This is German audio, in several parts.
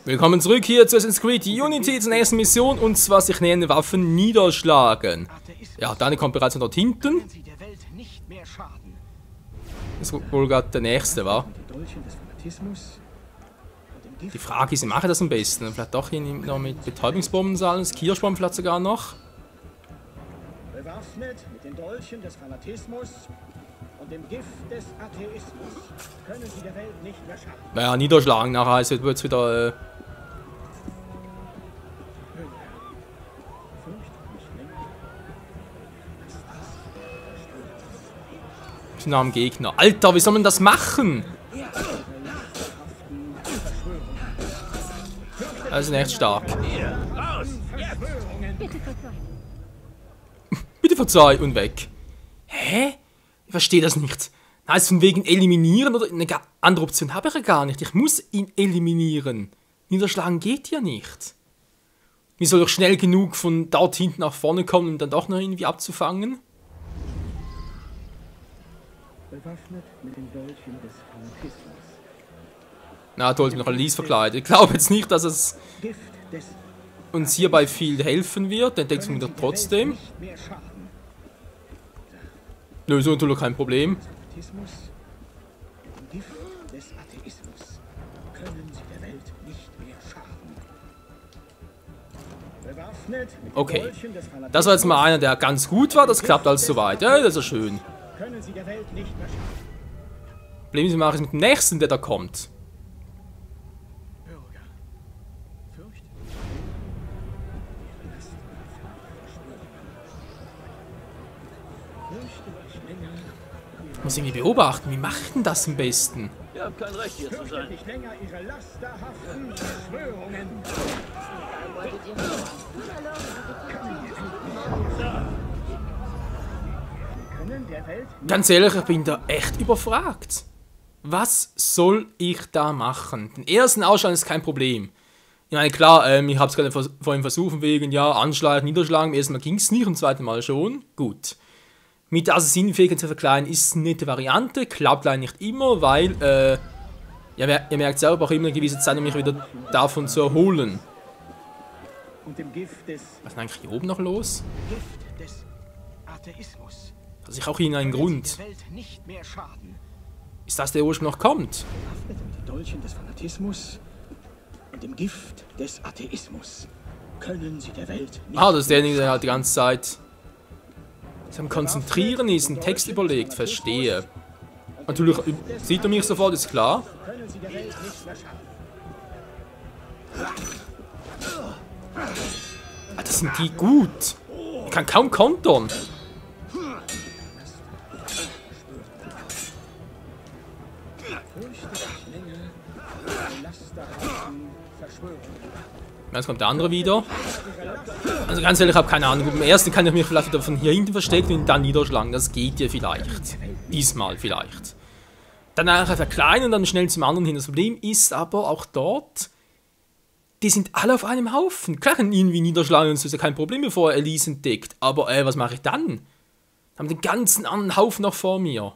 Willkommen zurück hier zu Assassin's Creed Unity zur nächsten Mission, und zwar sich nähernde Waffen niederschlagen. Ja, Dani kommt bereits von dort hinten. Das ist wohl gerade der nächste, war. Die Frage ist, wie mache ich das am besten? Vielleicht doch hier noch mit Betäubungsbomben salben, Kirschbomben vielleicht sogar noch. Bewaffnet mit den Dolchen des Fanatismus und dem Gift des Atheismus können sie der Welt nicht mehr schaden. Naja, niederschlagen nachher heißt es jetzt wieder. Nah am Gegner. Alter, wie soll man das machen? Das ist echt stark. Bitte verzeih und weg. Hä? Ich verstehe das nicht. Heißt von wegen eliminieren oder eine andere Option habe ich ja gar nicht. Ich muss ihn eliminieren. Niederschlagen geht ja nicht. Wie soll ich schnell genug von dort hinten nach vorne kommen, um dann doch noch irgendwie abzufangen? Bewaffnet mit den Dolchen des Fanatismus. Na, toll, ich bin noch Alice verkleidet. Ich glaube jetzt nicht, dass es uns hierbei viel helfen wird. Den Text muss trotzdem. Lösung natürlich kein Problem. Okay. Das war jetzt mal einer, der ganz gut war. Das klappt alles soweit. Ja, das ist schön. Problem ist, wir machen es mit dem nächsten, der da kommt. Ich muss irgendwie beobachten, wie macht denn das am besten? Ihr habt kein Recht, hier zu sein. Ganz ehrlich, ich bin da echt überfragt. Was soll ich da machen? Den ersten Ausschlag ist kein Problem. Ich meine, klar, ich habe es gerade vorhin versucht, wegen, ja, Anschlag, Niederschlagen. Im ersten Mal ging es nicht, im zweiten Mal schon. Gut. Mit der Assassinenfähigkeit zu verkleinern ist eine nette Variante, klappt leider nicht immer, weil, ja, ihr merkt selber, auch immer eine gewisse Zeit, um mich wieder davon zu erholen. Was ist eigentlich hier oben noch los? Dass ich auch hier in einen Grund. Ist das der Ursprung noch kommt? Bewaffnet mit den Dolchen des Fanatismus und dem Gift des Atheismus können sie der Welt nicht. Ah, das ist derjenige, der halt die ganze Zeit am Konzentrieren ist, einen Text überlegt, verstehe. Natürlich sieht er mich sofort, ist klar. Ah, das sind die gut. Ich kann kaum kontern. Jetzt kommt der andere wieder. Also ganz ehrlich, ich habe keine Ahnung. Beim ersten kann ich mich vielleicht wieder von hier hinten verstecken und dann niederschlagen. Das geht ja vielleicht. Diesmal vielleicht. Dann einfach verkleinern und dann schnell zum anderen hin. Das Problem ist aber auch dort, die sind alle auf einem Haufen. Klar kann irgendwie niederschlagen und so ist ja kein Problem, bevor er Alice entdeckt. Aber was mache ich dann? Haben den ganzen anderen Haufen noch vor mir.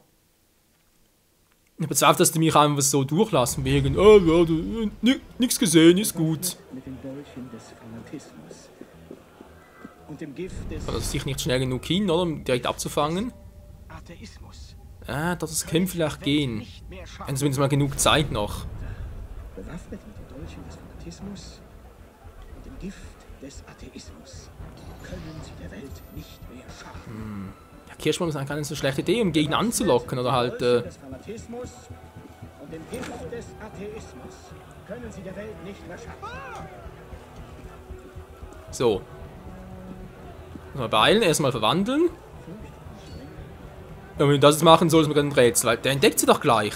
Ich bezweifle, dass die mich einfach so durchlassen wegen, ja, nichts gesehen, ist gut. Aber das sich nicht schnell genug hin, oder? Um direkt abzufangen. Ah, das kann vielleicht gehen. Wenn zumindest mal genug Zeit noch. Bewaffnet mit den Dolchen des Fanatismus und dem Gift des Atheismus können sie der Welt nicht mehr schaden. Ja, Kirschbaum ist eigentlich keine so schlechte Idee, um Gegner anzulocken, oder halt, des Fanatismus und dem Gift des Atheismus können sie der Welt nicht mehr schaden. So. Mal beeilen, erstmal verwandeln. Ja, wenn wir das jetzt machen, soll es mir gerade ein Rätsel, weil der entdeckt sie doch gleich.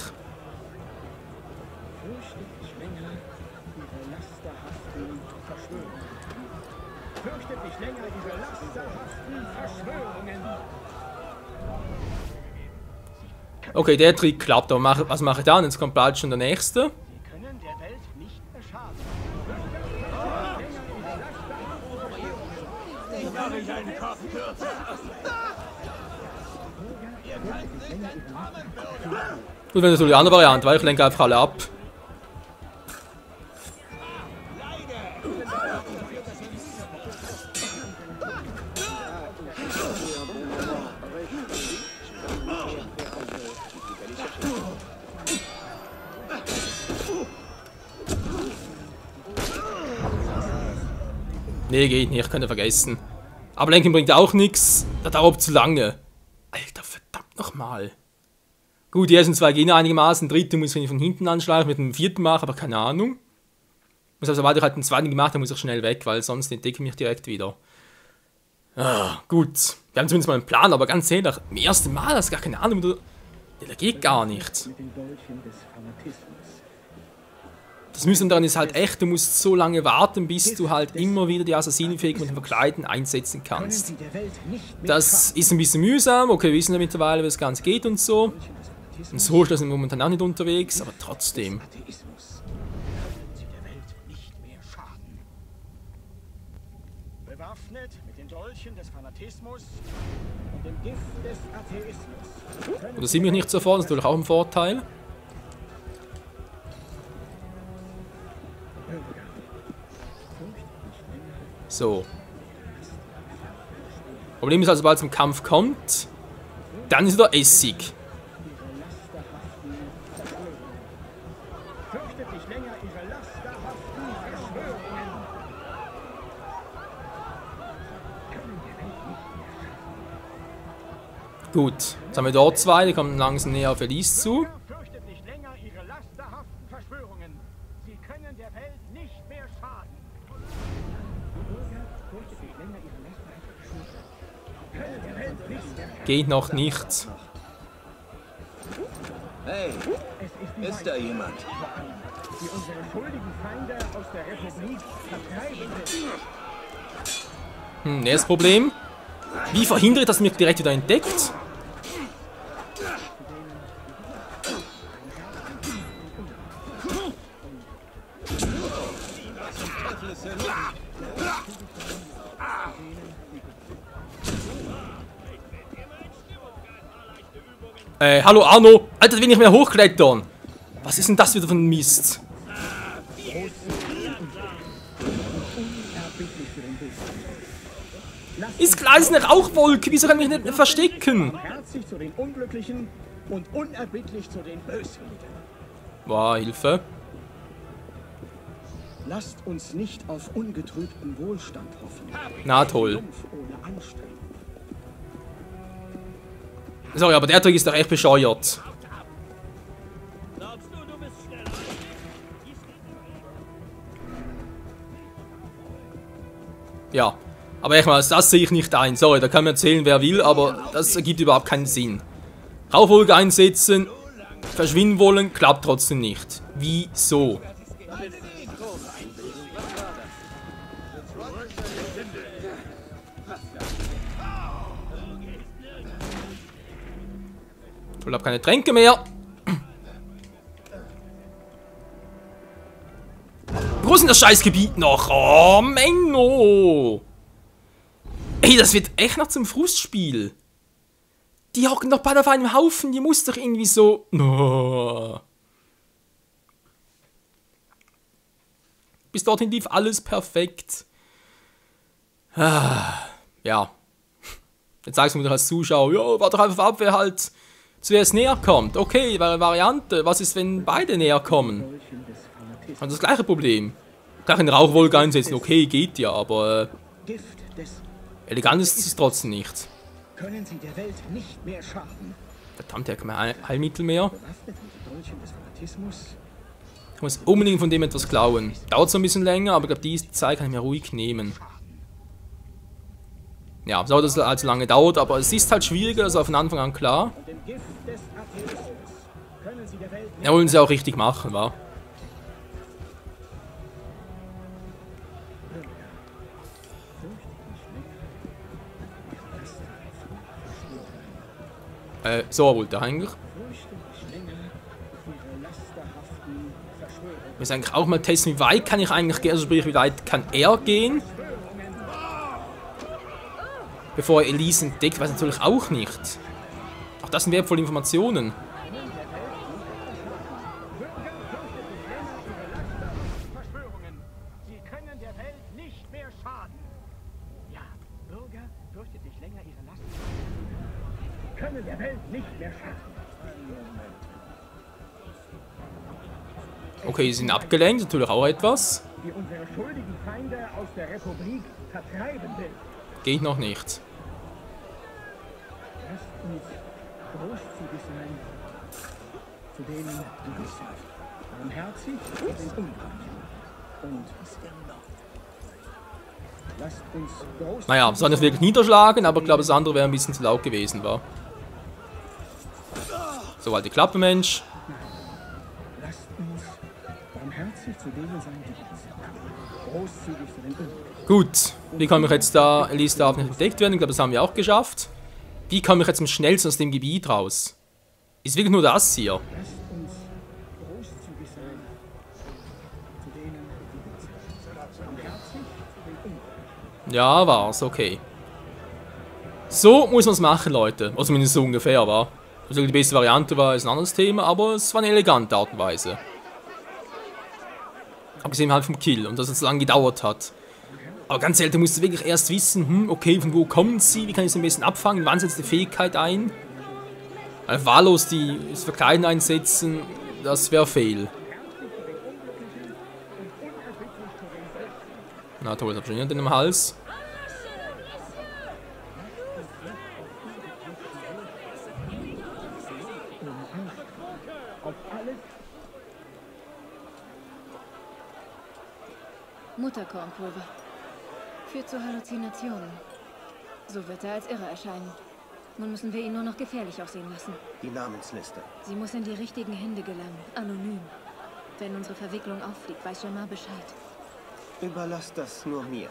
Okay, der Trick klappt, aber was mache ich dann? Jetzt kommt bald schon der nächste. Gut, wenn das so die andere Variante, weil ich lenke einfach alle ab. Nee, geht nicht, könnt ihr vergessen. Ablenken bringt auch nichts. Das dauert zu lange. Alter, verdammt nochmal. Gut, die ersten 2 gehen einigermaßen. Den dritten muss ich von hinten anschleichen, mit dem 4. machen, aber keine Ahnung. Muss also, sobald ich halt den 2. gemacht habe, muss ich schnell weg, weil sonst entdecke ich mich direkt wieder. Ah, gut. Wir haben zumindest mal einen Plan, aber ganz ehrlich, im ersten Mal hast du gar keine Ahnung, da geht gar nicht. Das Müssen daran ist halt echt, du musst so lange warten, bis du halt immer wieder die Assassinenfähigkeit mit dem Verkleiden einsetzen kannst. Das ist ein bisschen mühsam, okay, wir wissen ja mittlerweile, wie das Ganze geht und so. Und so ist das momentan auch nicht unterwegs, aber trotzdem. Bewaffnet mit den Dolchen des Fanatismus und dem Gift des Atheismus. Oder sie mich nicht sofort, das ist natürlich auch ein Vorteil. So. Problem ist also, sobald es zum Kampf kommt, dann ist wieder Essig. Gut, jetzt haben wir dort 2, die kommen langsam näher auf Elise zu. Fürchtet nicht länger ihre lasterhaften Verschwörungen. Sie können der Welt nicht mehr schaden. Geht noch nicht. Hey, ist da jemand? Die unsere schuldigen Feinde aus der Republik vertreiben will. Nächstes Problem. Wie verhindere ich, dass mich direkt wieder entdeckt? Hallo Arno! Alter, will nicht mehr hochklettern! Was ist denn das wieder für ein Mist? Ist klar, ist eine Rauchwolke, wieso kann ich mich nicht verstecken? Herzlich zu den Unglücklichen und unerbittlich zu den Böswilligen. Boah, Hilfe. Lasst uns nicht auf ungetrübten Wohlstand hoffen. Na toll. Triumph ohne Anstrengung. Sorry, aber der Trick ist doch echt bescheuert. Ja, aber echt mal, das sehe ich nicht ein. Sorry, da kann man erzählen, wer will, aber das ergibt überhaupt keinen Sinn. Rauchwolke einsetzen, verschwinden wollen, klappt trotzdem nicht. Wieso? Ich habe keine Tränke mehr. Wo ist denn das Scheißgebiet noch? Oh, Menno! Ey, das wird echt noch zum Frustspiel. Die hocken doch beide auf einem Haufen, die muss doch irgendwie so... Oh. Bis dorthin lief alles perfekt. Ah, ja. Jetzt sagst du mir doch als Zuschauer, ja, warte doch einfach ab, wer halt zuerst näher kommt. Okay, Variante. Was ist, wenn beide näher kommen? Also das gleiche Problem. Gleich eine Rauchwolke einsetzen, okay, geht ja, aber elegant ist es trotzdem nicht. Können sie der Welt nicht mehr schaden. Verdammt, er hat kein Heilmittel mehr. Bewaffnet mit den Dolchen des Fanatismus. Ich muss unbedingt von dem etwas klauen. Dauert so ein bisschen länger, aber ich glaube, diese Zeit kann ich mir ruhig nehmen. Ja, so dass es allzu lange dauert, aber es ist halt schwieriger, das ist von Anfang an klar. Und im Gift des Atheismus können sie der Welt Ja, wollen sie auch richtig machen, wa? So wollte er eigentlich. Ich muss eigentlich auch mal testen, wie weit kann ich eigentlich gehen, also sprich, wie weit kann er gehen? Bevor er Elise entdeckt, weiß natürlich auch nicht. Auch das sind wertvolle Informationen. Verschwörungen. Sie können der Welt nicht mehr schaden. Ja, Bürger, fürchtet nicht länger ihre Last. Sie können der Welt nicht mehr schaden. Okay, sie sind abgelenkt, natürlich auch etwas. die unsere schuldigen Feinde aus der Republik vertreiben will. Geht noch nicht. Lasst uns großzügig sein zu denen, die es sind. Barmherzig zu den Unglücklichen. Und lasst uns großzügig Naja, soll nicht wirklich niederschlagen, aber ich glaube, das andere wäre ein bisschen zu laut gewesen, war. So, alte Klappe, Mensch. Lasst uns barmherzig zu denen sein, die es sind. Großzügig zu den Unglücklichen. Gut, wie kann ich jetzt da, Elise darf nicht entdeckt werden, ich glaube, das haben wir auch geschafft. Wie komme ich jetzt am schnellsten aus dem Gebiet raus? Ist wirklich nur das hier? Lasst uns großzügig sein zu denen, die es sind. Barmherzig zu den Unglücklichen. Ja, war's, okay. So muss man es machen, Leute. Oder zumindest so ungefähr, war. Also die beste Variante war, ist ein anderes Thema, aber es war eine elegante Art und Weise. Abgesehen halt vom Kill und dass es lange gedauert hat. Aber ganz ehrlich, du musst wirklich erst wissen, okay, von wo kommen sie, wie kann ich sie am besten abfangen, wann setzt die Fähigkeit ein. Wahllos das Verkleiden einsetzen, das wäre fail. Na toll, das hab ich schon in dem Hals. Mutterkornpulver. Führt zu Halluzinationen. So wird er als irre erscheinen. Nun müssen wir ihn nur noch gefährlich aussehen lassen. Die Namensliste. Sie muss in die richtigen Hände gelangen. Anonym. Wenn unsere Verwicklung auffliegt, weiß Jamar Bescheid. Überlass das nur mir.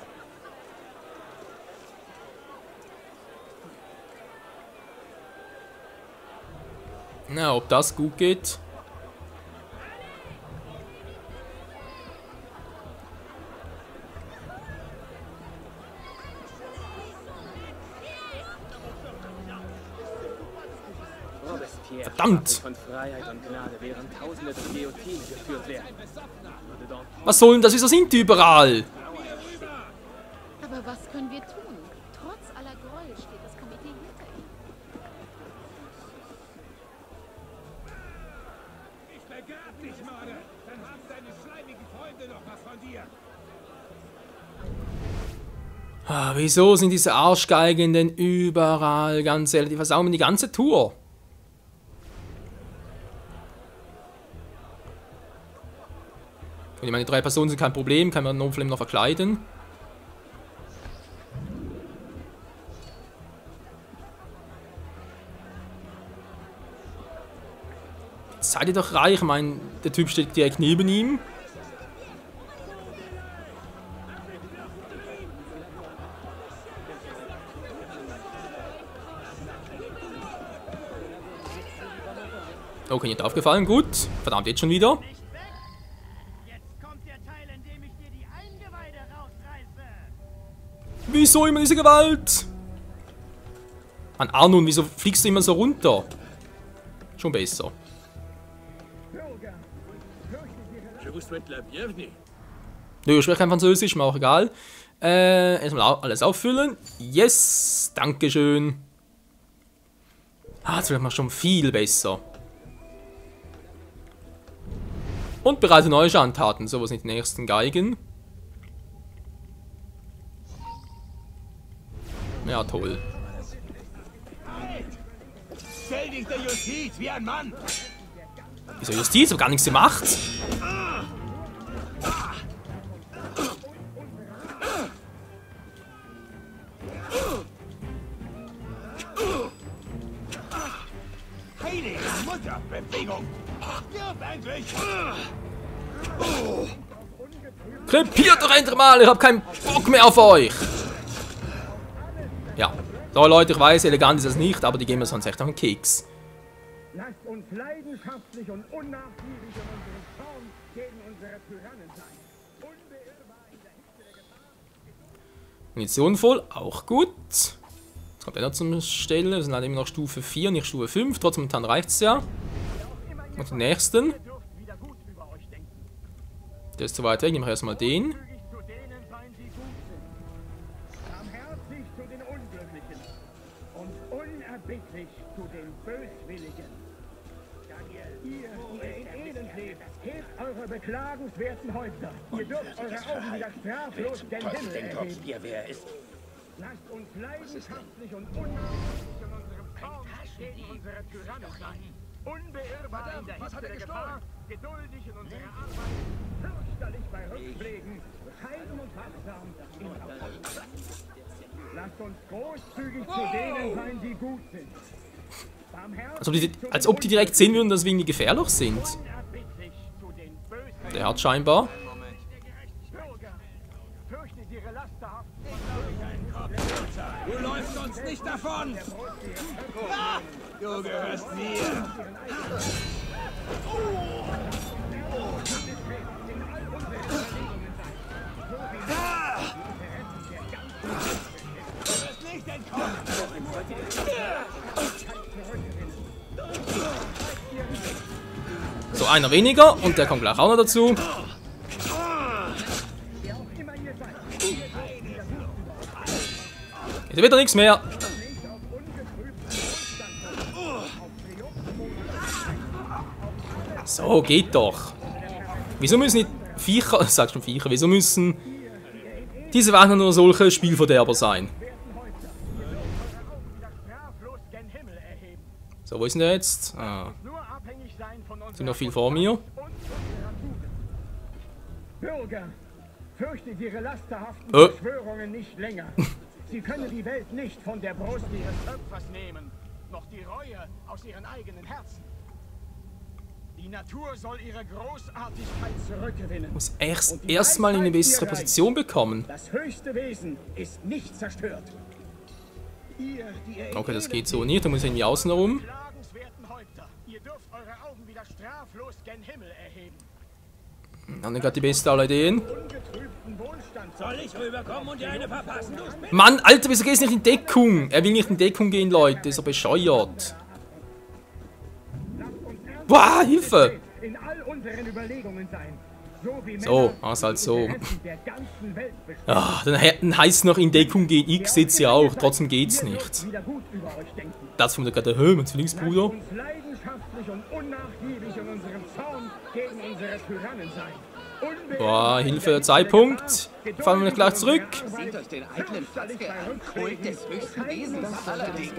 Na, ob das gut geht? Verdammt! Von Freiheit und Gnade, während Tausende durch Guillotine geführt werden. Was sollen das? Wieso sind die überall? Aber was können wir tun? Trotz aller Gräuel steht das Komitee hinter ihm. Ich begrab dich, Morde! Dann haben deine schleimigen Freunde noch was von dir! Ah, wieso sind diese Arschgeigen denn überall? Ganz ehrlich, die versauen mir die ganze Tour. Ich meine, 3 Personen sind kein Problem, kann man notfalls noch verkleiden. Jetzt seid ihr doch reich, ich meine, der Typ steht direkt neben ihm. Okay, nicht aufgefallen, gut. Verdammt, jetzt schon wieder. Wieso immer diese Gewalt? Mann, Arnon, wieso fliegst du immer so runter? Schon besser. Nö, ich spreche kein Französisch, mir auch egal. Erstmal alles auffüllen. Yes, dankeschön. Ah, jetzt wird man schon viel besser. Und bereite neue Schandtaten. So, was sind die nächsten Geigen? Ja, toll. Stell dich der Justiz wie ein Mann! Wieso Justiz? Ich hab gar nichts gemacht. Heilige Mutter, Bewegung! Stirb endlich! Krepiert doch endlich mal, ich hab keinen Bock mehr auf euch. Ja. So Leute, ich weiß, elegant ist es nicht, aber die gehen mir sonst echt auf den Keks. Lasst uns leidenschaftlich und unnachgiebig in unserem Zorn gegen unsere Tyrannen sein. Unbeirrbar in der Hitze der Gefahr. Munition voll, auch gut. Jetzt kommt er noch zum Stelle, wir sind halt immer noch Stufe 4, nicht Stufe 5, trotzdem momentan reicht es ja. Und den nächsten. Ihr dürft wieder gut über euch denken. Der ist zu weit weg, nehmen wir erstmal den. Zügig zu denen sein, die gut sind. Barmherzig zu den Unglücklichen. Und unerbittlich zu den Böswilligen. Daniel, ihr, die ihr in endlich! Hebt eure beklagenswerten Häupter! Ihr dürft eure Augen wieder straflos gen Himmel erheben! ihr, wer er ist? Lasst uns leidenschaftlich und unnachgiebig in unserem Kampf gegen unsere Tyrannen sein! Unbeirrbar in der Hitze der Gefahr, geduldig in unserer Arbeit, fürchterlich bei Rückschlägen, bescheiden und wachsam in Erfolg. Lasst uns großzügig zu denen sein, die gut sind. Als ob die direkt sehen würden, dass wir irgendwie gefährlich sind. Der hat scheinbar. Du läufst uns nicht davon! Du gehörst mir! Du wirst nicht entkommen! So, einer weniger und der kommt gleich auch noch dazu. Jetzt wird nichts mehr. So, geht doch. Wieso müssen nicht Viecher, sagst schon Viecher, wieso müssen diese Wagner nur solche Spielverderber sein? So, wo ist denn der jetzt? Ah. Sind noch viel vor mir. Bürger, fürchtet ihre lasterhaften Verschwörungen nicht länger. Sie können die Welt nicht von der Brust ihres Schöpfers nehmen, noch die Reue aus ihren eigenen Herzen. Die Natur soll ihre Großartigkeit zurückgewinnen. Muss erstmal in eine bessere Position bekommen. Das höchste Wesen ist nicht zerstört. Okay, das geht so nicht. Da muss ich irgendwie außen herum. Ihr dürft eure Augen wieder straflos gen Himmel erheben. Haben wir gerade die beste aller Ideen. Soll ich rüberkommen und dir eine verpassen? Mann, Alter, wieso gehst du nicht in Deckung? Er will nicht in Deckung gehen, Leute. Ist er bescheuert. Boah, Hilfe! In all unseren Überlegungen sein. So, mach's halt so. Ah, dann heißt es noch in Deckung gehen. Ich sitze ja auch, trotzdem geht's nicht. Das von der gerade mein Zwillingsbruder. Boah, Hilfe, Zeitpunkt. Fallen wir nicht gleich zurück. Seht euch den eitlen Fatzke an. Kult des höchsten Wesens allerdings.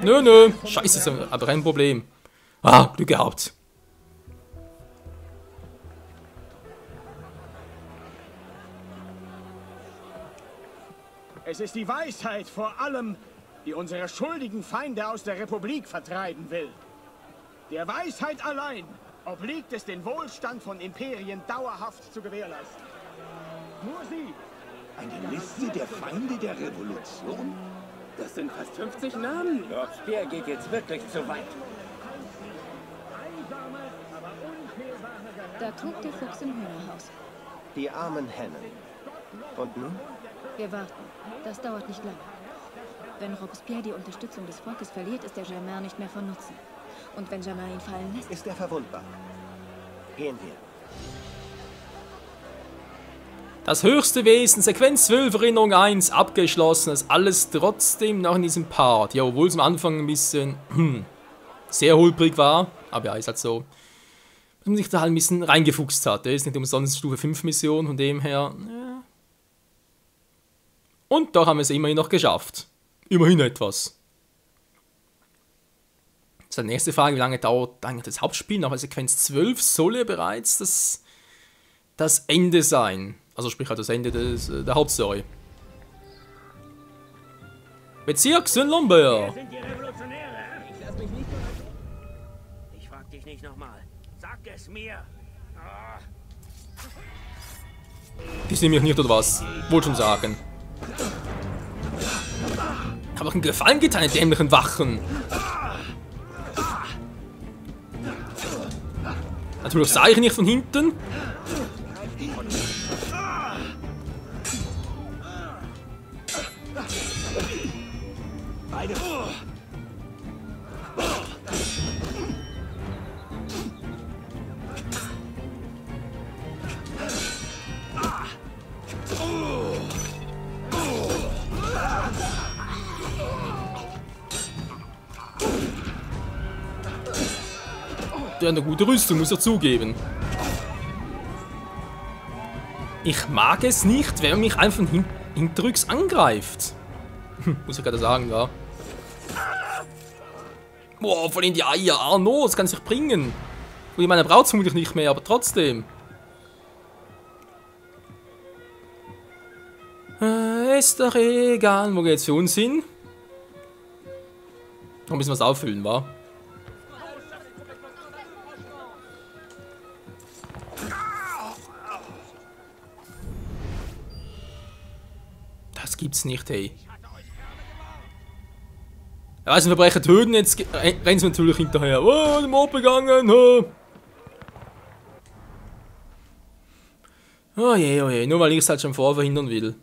Nö, nö. Scheiße, ist aber kein Problem. Ah, Glück gehabt. Es ist die Weisheit vor allem, die unsere schuldigen Feinde aus der Republik vertreiben will. Der Weisheit allein obliegt es, den Wohlstand von Imperien dauerhaft zu gewährleisten. Nur sie. Eine Liste der Feinde der Revolution? Das sind fast 50 Namen. Der geht jetzt wirklich zu weit. Da tobt der Fuchs im Hühnerhaus. Die armen Hennen. Und nun? Wir warten. Das dauert nicht lange. Wenn Robespierre die Unterstützung des Volkes verliert, ist der Germain nicht mehr von Nutzen. Und wenn Germain ihn fallen lässt... Ist er verwundbar? Gehen wir. Das höchste Wesen, Sequenz 12, Erinnerung 1, abgeschlossen. Das alles trotzdem noch in diesem Part. Ja, obwohl es am Anfang ein bisschen sehr holprig war. Aber ja, ist halt so. Dass man sich da halt ein bisschen reingefuchst hat. Das ist nicht umsonst Stufe 5 Mission, von dem her. Ja. Und doch haben wir es immerhin noch geschafft. Immerhin etwas. Das ist die nächste Frage, wie lange dauert eigentlich das Hauptspiel? Nach Sequenz 12 soll ja bereits das Ende sein. Also sprich halt das Ende der Hauptstory. Bezirk Saint-Lambert. Sind die Revolutionäre? Ich lass mich nicht. Ich frag dich nicht nochmal. Sag es mir. Die sind mir nicht oder was? Wollte schon sagen. Hab auch einen Gefallen getan, die dämlichen Wachen. Natürlich sah ich nicht von hinten. Beide. Der hat eine gute Rüstung, muss er zugeben. Ich mag es nicht, wenn man mich einfach von hinterrücks angreift. Muss ich gerade sagen, ja. Boah, voll in die Eier. Arno, das kann sich bringen. Und ich meine, er braucht es vermutlich nicht mehr, aber trotzdem. Ist doch egal, wo geht's für uns hin? Noch ein bisschen was auffüllen, wa? Das gibt's nicht, hey. Ja, also Verbrecher töten, jetzt rennen sie natürlich hinterher. Oh, der Mob begangen. Oh je, nur weil ich es halt schon vorher verhindern will.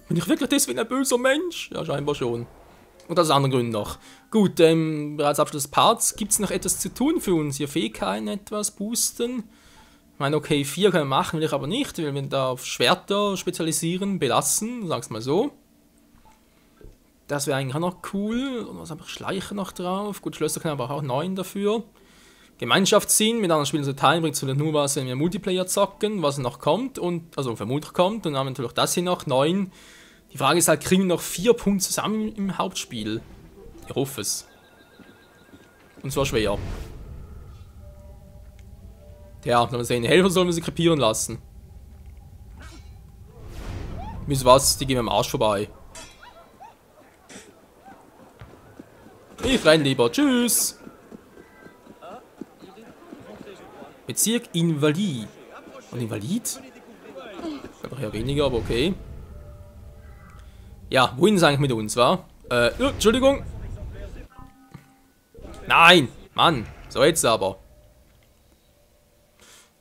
Bin ich wirklich deswegen ein böser Mensch? Ja, scheinbar schon. Und aus anderen Gründen noch. Gut, bereits Abschluss des Parts. Gibt es noch etwas zu tun für uns? Hier Fähigkeiten etwas boosten? Ich meine, okay, 4 können wir machen, will ich aber nicht. Weil wir da auf Schwerter spezialisieren, belassen, sag's mal so. Das wäre eigentlich auch noch cool. Und was habe ich? Schleicher noch drauf. Gut, Schlösser können aber auch 9 dafür. Gemeinschaftssinn mit anderen Spielern zu teilen bringt es nur was, wenn wir Multiplayer zocken, was noch kommt. Und, also vermutlich kommt. Und dann haben wir natürlich das hier noch, 9. Die Frage ist halt, kriegen wir noch 4 Punkte zusammen im Hauptspiel? Ich hoffe es. Und zwar schwer. Tja, sollen wir sehen, die Helfer sollen wir sie krepieren lassen. Wisst ihr was? Die gehen mir am Arsch vorbei. Ich renn lieber. Tschüss. Bezirk Invalid. Und Invalid? Einfach ja weniger, aber okay. Ja, wohin ist eigentlich mit uns, wa? Entschuldigung. Nein, Mann. So jetzt aber.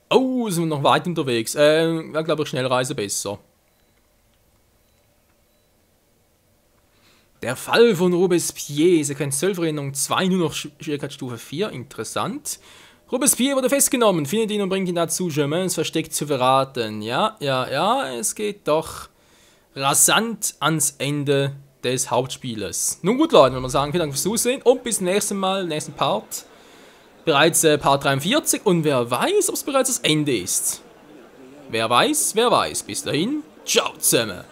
Oh, sind wir noch weit unterwegs. Wäre, glaube ich, Schnellreise besser. Der Fall von Robespierre. Sequenz 12, Erinnerung 2, nur noch Schwierigkeitsstufe 4. Interessant. Robespierre wurde festgenommen. Findet ihn und bringt ihn dazu, Germains Versteck zu verraten. Ja, es geht doch rasant ans Ende des Hauptspieles. Nun gut, Leute, würde man sagen, vielen Dank fürs Zusehen und bis zum nächsten Mal, nächsten Part. Bereits Part 43 und wer weiß, ob es bereits das Ende ist. Wer weiß, wer weiß. Bis dahin, ciao zusammen.